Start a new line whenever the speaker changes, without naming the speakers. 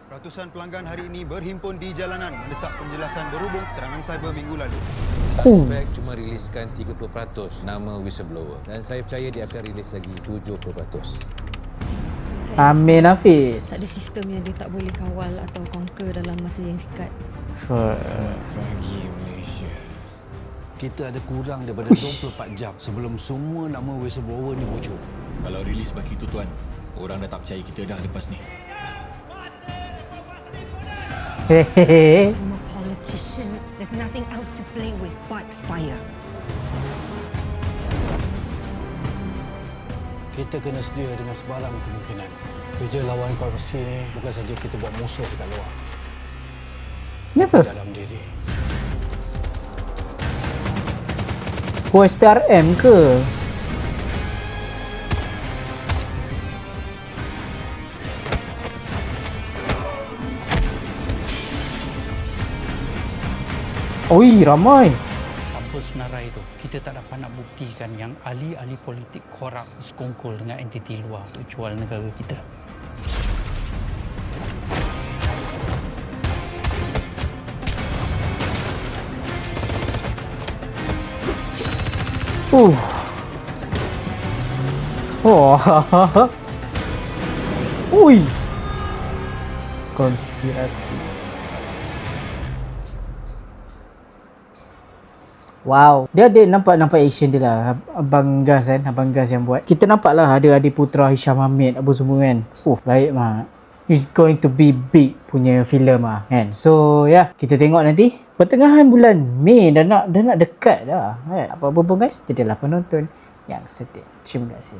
Ratusan pelanggan hari ini berhimpun di jalanan mendesak penjelasan berhubung serangan cyber minggu lalu.
Suspek cuma riliskan 30% nama whistleblower dan saya percaya dia akan rilis lagi 70%.
Amin Hafiz.
Tak ada sistem yang dia tak boleh kawal atau conquer dalam masa yang singkat.
Selamat pagi Malaysia. Kita ada kurang daripada 24 jam sebelum semua nama whistleblower ni bocor.
Kalau rilis baki tu tuan, orang dah tak percaya kita dah lepas ni.
Hehehe.
I'm a politician. There's nothing else to play with but fire.
Kita kena sedia dengan sebarang kemungkinan. Kerja lawan korupsi ni bukan saja kita buat musuh dekat luar.
Kenapa?
Dalam diri.
Oh, SPRM ke? Oi, ramai.
Apa senarai itu? Kita tak dapat nak buktikan yang ahli-ahli politik korup sekongkol dengan entiti luar untuk jual negara kita.
Wah. Ui. Konspirasi. Wow, dia ada nampak action dia lah. Abang Gas yang buat. Kita nampak lah ada adik putera Hisham Hamid apa semua kan. Baik mah. It's going to be big punya filem lah kan. So ya, kita tengok nanti pertengahan bulan Mei dah nak dekat dah. Kan? Apa-apa pun guys, jadilah penonton yang setia. Terima kasih.